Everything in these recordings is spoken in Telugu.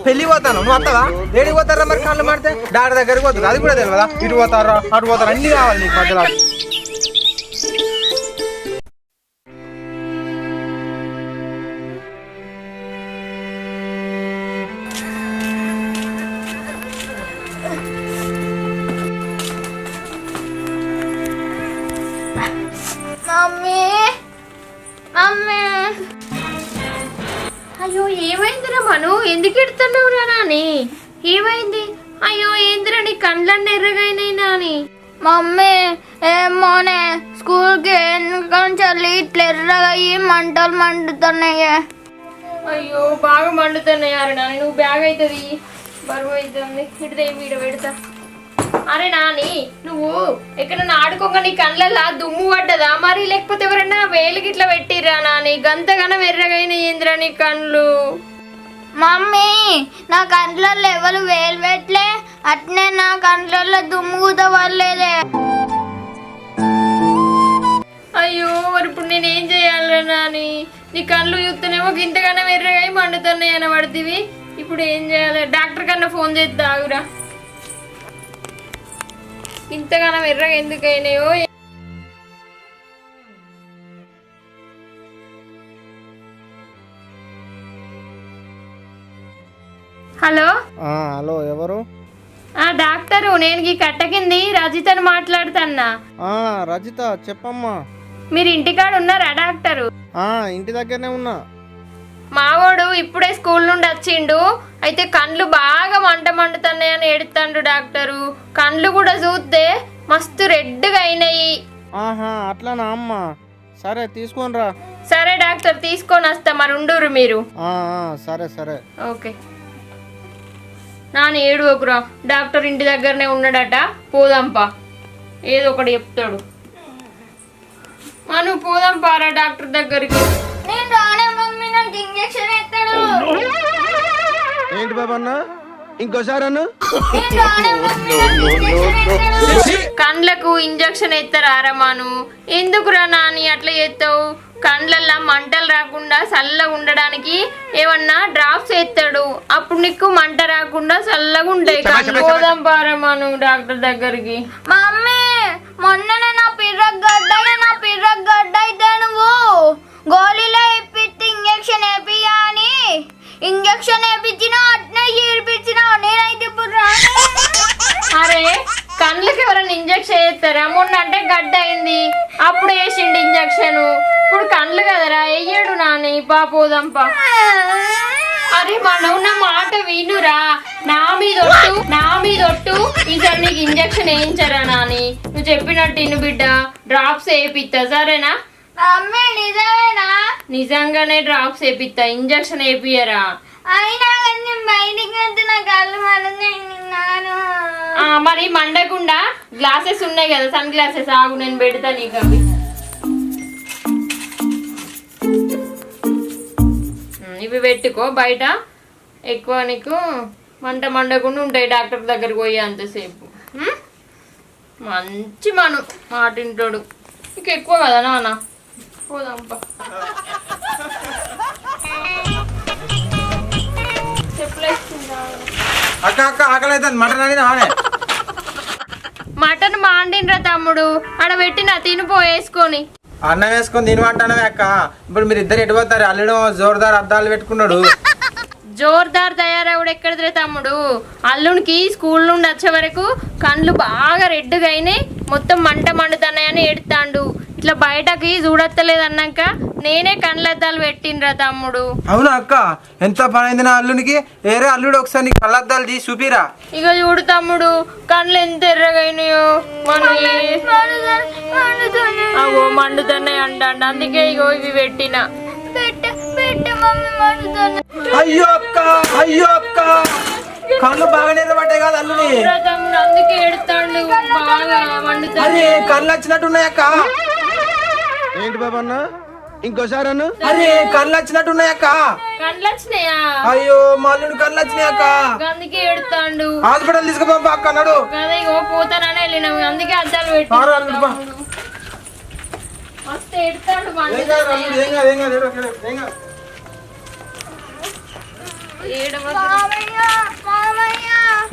పెళ్లి పోతాను నువ్వు వస్తావా? ఏడికి పోతారా మరి కళ్ళు మాడితే? డాక్టర్ దగ్గరికి పోతుంది, అది కూడా తెలియదా? ఇటు పోతారా అటు పోతారా అన్ని కావాలి నీకు మధ్యలో. అయ్యో ఏమైందిరా మను, ఎందుకు ఎడుతున్నావురా నాని? ఏమైంది? అయ్యో ఏందిరా నీ కండ్లన్నీ ఎర్రగైనాయి నాని. మమ్మీ ఏమోనే స్కూల్కి ఎందుకంచెల్లి ఇట్లా ఎర్రగయ్యి మంటలు మండుతున్నాయి. అయ్యో బాగా మండుతున్నాయారు నాని. నువ్వు బ్యాగ్ అవుతుంది, బరువు అవుతుంది, ఇటుదే వీడ పెడతా. అరే నాని నువ్వు ఎక్కడన్నా ఆడుకోగా నీ కళ్ళల్లో దుమ్ము పడ్డదా మరి, లేకపోతే ఎవరైనా వేలుకి ఇట్లా పెట్టిరా నాని? గంతగానం ఎర్రగైన ఏంద్రా నీ కళ్ళు? మమ్మీ నా కంట్లలో ఎవరు వేలు పెట్టలే, అట్నే నా కంట్లలో దుమ్ము కూడా పడలేదే. అయ్యో మరి ఇప్పుడు నేనేం చేయాలి నాని? నీ కళ్ళు చూస్తేనేమో గింతగానం ఎర్రగా మండుతున్నాయి అని పడుతుంది. ఇప్పుడు ఏం చేయాలి? డాక్టర్ కన్నా ఫోన్ చేద్దా ఆగురా. ఇంతగానం ఎర్రగా ఎందుకైనాయో. హలో హలో ఎవరు? డాక్టరు, నేను ఈ కట్టకింది రజితను మాట్లాడుతున్నా. రజిత చెప్పమ్మా. మీరు ఇంటికాడ ఉన్నారా డాక్టరు? ఇంటి దగ్గరనే ఉన్నా. మావోడు ఇప్పుడే స్కూల్ నుండి వచ్చిండు, అయితే కండ్లు బాగా మండుతున్నాయని ఏడుతాండు డాక్టరు. కండ్లు కూడా చూస్తే మస్తు రెడ్గా అయినాయి. అట్లానా అమ్మా? సరే తీసుకొని రా. సరే డాక్టర్ తీసుకొని వస్తా, మరి ఉండూరు మీరు. సరే సరే ఓకే. నాన్న ఏడు ఒకరా, డాక్టర్ ఇంటి దగ్గరనే ఉన్నాడట, పోదాంపా, ఏదో ఒకటి చెప్తాడు. మనం పోదాంపారా డాక్టర్ దగ్గరికి. నేను రానే మమ్మీ, నాకు ఇంజెక్షన్ ఎత్తాడు. ఏంటి బాబా అన్న, ఇంకోసారి అన్న. కండ్లకు ఇంజక్షన్ ఎత్తారా మాను? ఎందుకురా నాని అట్లా ఎత్తావు? కండ్లల్లో మంటలు రాకుండా చల్లగా ఉండడానికి ఏమన్నా డ్రాప్స్ ఎత్తాడు, అప్పుడు నీకు మంట రాకుండా చల్లగా ఉంటాయి. పోదాం పారమాను డాక్టర్ దగ్గరికి. మమ్మీ మొన్ననే నా పిర్రకు గడ్డ అయితే నువ్వు గోళీలో ఇప్పిస్తే ఇంజక్షన్ వేపియా అని ఇంజక్షన్ వేపించినా అట్నే ఏడిపించినావు. నేనైతే ఇప్పుడు రాను. అరే కండ్లకి ఎవరైనా ఇంజక్షన్ వేస్తారా? మొన్న అంటే గడ్డ అయింది, అప్పుడు వేసిండు ఇంజక్షన్. ఇప్పుడు కండ్లు కదరా, వెయ్యడు నాని. పోదాంపా. అరే మనం నా మాట వినురా, నా మీదొట్టు ఈసారి నీకు ఇంజక్షన్ వేయించరా నాని. నువ్వు చెప్పినట్టు ఇను బిడ్డ, డ్రాప్స్ వేపిస్తా సరేనా? మమ్మీ నిజమేనా? నిజంగానే డ్రాప్స్ వేపిస్తా, ఇంజక్షన్ వేపియరా? అయినా కానీ బయటికి వెళ్తే నా కళ్ళు మండుతున్నాను. మరి మండకుండా గ్లాసెస్ ఉన్నాయి కదా, సన్ గ్లాసెస్, ఆగు నేను పెడతా నీకు అవి. ఇవి పెట్టుకో, బయట ఎక్కువ నీకు మంట మండకుండా ఉంటాయి డాక్టర్ దగ్గరికి పోయి అంతసేపు. మంచి మాట వింటాడు. నీకు ఎక్కువ కదా నాన్న. పోదాంపా. అక్క అక్క ఆకలి అవుతుంది, మటన్ అని నానే. మటన్ మాండినరా తమ్ముడు, ఆడ పెట్టిన తినిపోయేసుకొని. అన్నం వేసుకొని తినమంటానవే అక్క. ఇప్పుడు మీరు ఇద్దరు ఎటు పోతారు? అల్లుడు జోరుదారు అద్దాలు పెట్టుకున్నాడు. జోర్దార్ తయారవుడు ఎక్కడిదిరే తమ్ముడు? అల్లునికి స్కూల్ నుండి వచ్చే వరకు కండ్లు బాగా రెడ్డుగా అయినాయి, మొత్తం మంట మండుతున్నాయని ఏడుతాండు. ఇట్లా బయటకి చూడత్తలేదు అన్నాక నేనే కండ్లద్దాలు పెట్టినరా తమ్ముడు. అవునా అక్క? ఎంత పని అయింది నా అల్లునికి. ఏరే అల్లుడు ఒకసారి నీ కళ్ళద్దాలు తీసి చూపిరా. ఇక చూడు తమ్ముడు, కండ్లు ఎంత ఎర్రగైనాయో. అవో మండుతున్నాయి అంటాడు, అందుకే ఇగో ఇవి పెట్టిన. అయ్యో అక్క, అయ్యో అక్క, కళ్ళు బాగా నిలబడ్డాయి కదా అల్లుని. అందుకే ఏడుతాడు, బాగా మండుతాయి. కళ్ళు వచ్చినట్టున్నాయి అక్క. ఏంటి బాబా అన్న, ఇంకోసారి అన్న. అరే కళ్ళు వచ్చినట్టున్నాయి అక్క. కండ్లు వచ్చినాయా? అయ్యో మా అల్లుడు కళ్ళు వచ్చినాయి అక్క. అందుకే ఏడుతాడు. హాస్పిటల్ తీసుకుపో అక్క అన్నాడు. కదా ఇగో పోతానని వెళ్ళినాము, అందుకే అద్దాలు పెట్టి వస్తే ఏడుతాడు.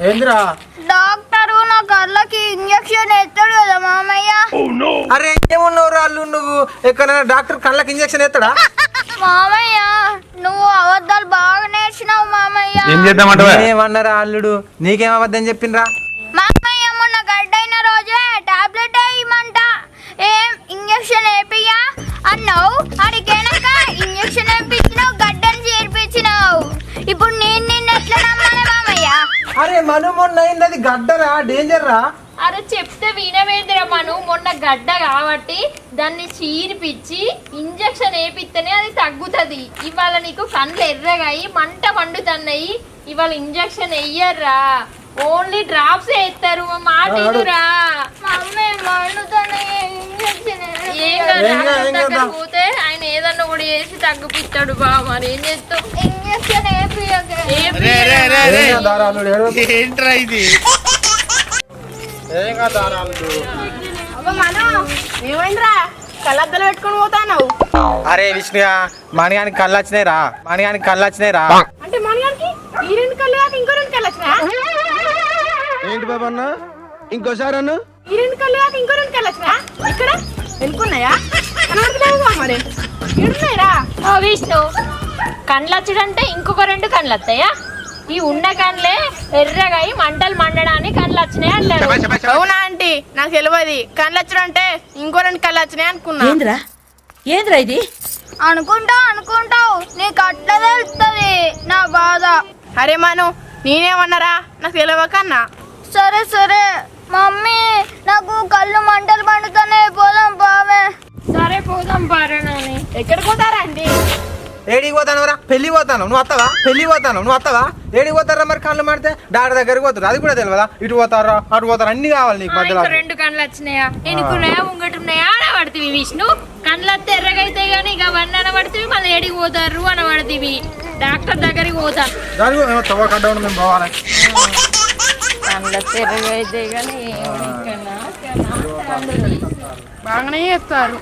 ఏందిరా డాక్టరు నా కళ్ళకి ఇంజక్షన్ ఎత్తాడు కదా మామయ్య. అరే ఏమున్నావు రాళ్ళు నువ్వు ఎక్కడైనా డాక్టర్ కళ్ళకి ఇంజక్షన్ ఎత్తాడా? మామయ్య నువ్వు అబద్ధాలు బాగా నేర్చినావు మామయ్య. ఏం చేద్దామంటావా? ఏమన్నారా అల్లుడు? నీకేం అబద్ధం చెప్పిండ్రా? మామయ్య మొన్న గడ్డైన రోజే టాబ్లెట్ వేయమంట ఏం ఇంజక్షన్ వేపియా అన్నావు. అడిగేనాక ఇంజక్షన్ వేపించినావు, గడ్డని చేర్పించినావు. ఇప్పుడు నిన్ను ఎట్లా నమ్మాలి మామయ్య? అరే మను మొన్న అయింది గడ్డరా, డేంజర్ రా. అరే చెప్తే వినవేంద్ర మను, మొన్న గడ్డ కాబట్టి దాన్ని చీరిపిచ్చి ఇంజక్షన్ వేపిస్తేనే అది తగ్గుతుంది. ఇవాళ నీకు కళ్ళు ఎర్రగాయి మంట మండుతున్నాయి. ఇవాళ ఇంజక్షన్ వెయ్యర్రా, ఓన్లీ డ్రాప్స్ వేస్తారు. మాటిరా పోతే ఆయన ఏదన్నా కూడా వేసి తగ్గిపిస్తాడు. బా మరి ఏం చేస్తావు? ఇంజక్షన్ ఏంట్రా ఇది? ఏమైందిరా కళ్ళద్దలు పెట్టుకొని పోతావు? అరే విష్ణు మణిగానికి కళ్ళు వచ్చినాయి రా, మణిగానికి కళ్ళు వచ్చినాయి రా. అంటే మనగానికి ఈ రెండు కళ్ళు కాక ఇంకో రెండు కళ్ళు వచ్చినా? ఏంటి బాబా అన్న ఇంకోసారి అన్న ఈ రెండు కళ్ళు కాక ఇంకో రెండు కళ్ళు వచ్చినా? ఇక్కడ ఎన్నుకున్నాయా? కనబడుతున్నావుగా మరి ఎడున్నాయిరా? ఓ విష్ణు, కండ్లు వచ్చుడంటే ఇంకొక రెండు కండ్లు వస్తాయా? ఈ ఉన్న కండ్లే ఎర్రగా మంటలు మండడానికి కండ్లు వచ్చినాయి అన్నారు. అవునా ఆంటీ, నాకు తెలియదు. కళ్ళు వచ్చుడంటే ఇంకో రెండు కళ్ళు వచ్చినాయి అనుకున్నా. ఏంద్రా ఇది? అనుకుంటావు నీకు అట్లా తెలుస్తుంది నా బాధ. అరే మను నేనేమన్నారా? నాకు తెలియకన్నా. సరే మమ్మీ నాకు కళ్ళు మంటలు పండుతానే, పోదాం బావే. సరే పోదాం పారా నాని. ఎక్కడికి పోతారా అండి? ఏడికి పోతాను రా? పెళ్లి పోతాను, నువ్వు వస్తావా? పెళ్లి పోతాను, నువ్వు వస్తావా? ఏడికి పోతారా మరి? కళ్ళు మాడితే డాక్టర్ దగ్గరికి పోతారు, అది కూడా తెలియదా? ఇటు పోతారా అటు పోతారు, అన్ని కావాలి నీకు మధ్యలో. రెండు కండ్లు వచ్చినాయా, ఎన్నుకున్నాయా, ముంగటున్నాయా అనబడుతుంది విష్ణు. కండ్లు వస్తే ఎర్రగైతే గానీ ఇక అవన్నీ అనబడుతుంది. మళ్ళీ ఏడికి పోతారు అనబడుతుంది. డాక్టర్ దగ్గరికి పోతాను. దానికి తవ్వకడ్డా మేము పోవాలి. కండ్లు వస్తే ఎర్రగైతే గానీ బాగానే చేస్తారు.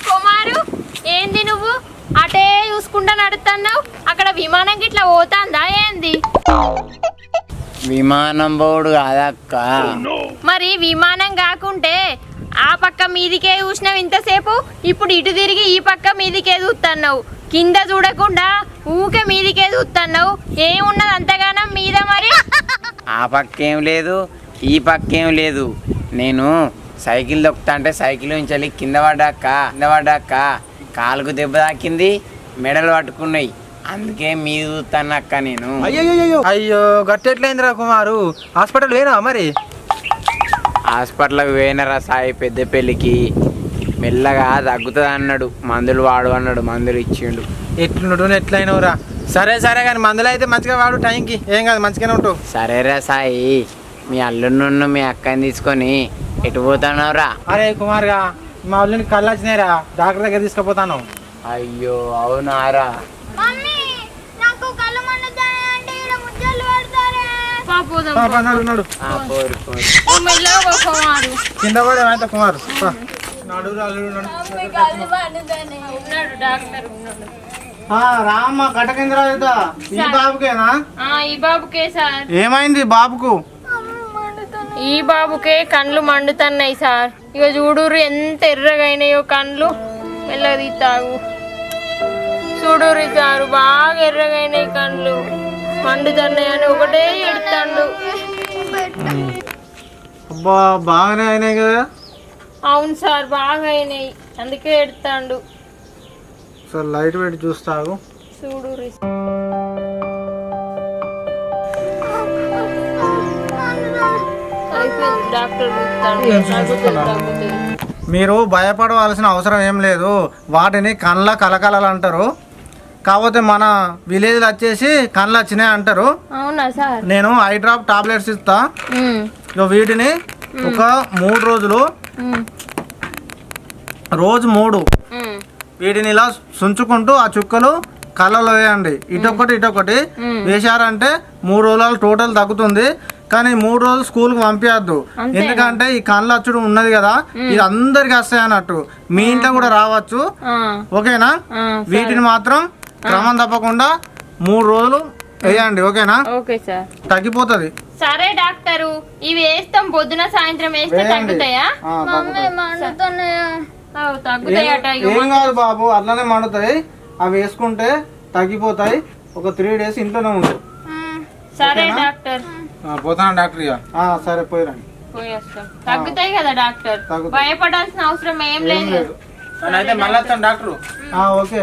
కుమారు ఏంది నువ్వు అటే చూసుకుంటా నడుతున్నావు? అక్కడ విమానం గిట్లా పోతాందా ఏంది? విమానం బోర్డు కాదక్క. మరి విమానం కాకుంటే ఆ పక్క మీదికే చూసినావు ఇంతసేపు, ఇప్పుడు ఇటు తిరిగి ఈ పక్క మీదికే చూస్తున్నావు. కింద చూడకుండా ఊకే మీదికే చూస్తున్నావు. ఏమున్నది అంతగానం మీద? మరి ఆ పక్కేం లేదు, ఈ పక్కేం లేదు. నేను సైకిల్ దొక్కుతా అంటే సైకిల్ నుంచి కింద పడ్డాక కాలుకు దెబ్బ తాకింది, మెడలు పట్టుకున్నాయి. అందుకే మీద చూస్తానక్క నేను. అయ్యో గట్టెట్లయిందిరా కుమారు? హాస్పిటల్ పోయినా మరి? హాస్పిటల్కి పోయినరా సాయి, పెద్ద పెళ్ళికి. మెల్లగా తగ్గుతుంది అన్నాడు, మందులు వాడు అన్నాడు, మందులు ఇచ్చిండు. ఎట్లుండు ఎట్లయినవురా? సరే కానీ మందులు అయితే మంచిగా వాడు, టైంకి ఏం కాదు, మంచిగానే ఉంటావు. సరేరా సాయి, మీ అల్లుడిని మీ అక్కని తీసుకొని ఎటు పోతానవరా? అరే కుమార్గా మా ఊళ్ళని కళ్ళు వచ్చినాయిరా, డాక్టర్ దగ్గర తీసుకుపోతాను. అయ్యో అవునారా? మమ్మీ నాకు కళ్ళు మండుతాయంటే ఈడ ముచ్చట్లు పెడతారే. నడు కుమారు కింద పడే అయితే కుమారు నడు అల్లుడు నడు. ఉన్నాడు డాక్టర్ ఉన్నాడు. రామ్మ కటకేంద్ర ఈ బాబుకేనా? ఈ బాబుకే సార్. ఏమైంది బాబుకు? ఈ బాబుకే కండ్లు మండుతున్నాయి సార్. ఇక చూడురు ఎంత ఎర్రగైనాయో కండ్లు. మెల్లది తాగు చూడురు సారు, బాగా ఎర్రగైనాయి కండ్లు, మండుతున్నాయి అని ఒకటే ఎడతాడు. అబ్బా బాగానే అయినాయి కదా? అవును సార్ బాగా అయినాయి, అందుకే ఎడతాడు. సార్ లైట్ పెట్టి చూస్తావు చూడురు. మీరు భయపడవలసిన అవసరం ఏం లేదు. వాటిని కండ్ల కలకలలు అంటారు. కాకపోతే మన విలేజ్లో వచ్చేసి కండ్లు వచ్చినాయి అంటారు. అవునా సార్? నేను ఐ డ్రాప్ టాబ్లెట్స్ ఇస్తా. వీటిని ఒక 3 రోజులు, రోజు 3 వీటిని ఇలా సుంచుకుంటూ ఆ చుక్కలు కళ్ళలో వేయండి. ఇటొకటి వేశారంటే 3 రోజులు టోటల్ తగ్గుతుంది. కానీ 3 రోజులు స్కూల్కి పంపించద్దు, ఎందుకంటే ఈ కళ్ళ అచ్చుడు ఉన్నది కదా, ఇది అందరికి వస్తాయి అన్నట్టు. మీ ఇంట్లో కూడా రావచ్చు, ఓకేనా? వీటిని మాత్రం క్రమం తప్పకుండా 3 రోజులు వేయండి, ఓకేనా? ఓకే సార్, తగ్గిపోతుంది. సరే డాక్టరు, ఇవి వేస్తాం పొద్దున సాయంత్రం వేస్తే తగ్గుతాయా? తగ్గుతాయట. ఏం కాదు బాబు, అట్లనే మండుతాయి. అవి వేసుకుంటే తగ్గిపోతాయి. ఒక 3 డేస్ ఇంట్లోనే ఉంటాయి. సరే డాక్టర్, పోతాను డాక్టర్ ఇక. సరే పోయిరండి. పోయేస్తాం. తగ్గుతాయి కదా డాక్టర్, భయపడాల్సిన అవసరం ఏం లేదు. అయితే మళ్ళీ వస్తాను డాక్టర్. ఓకే.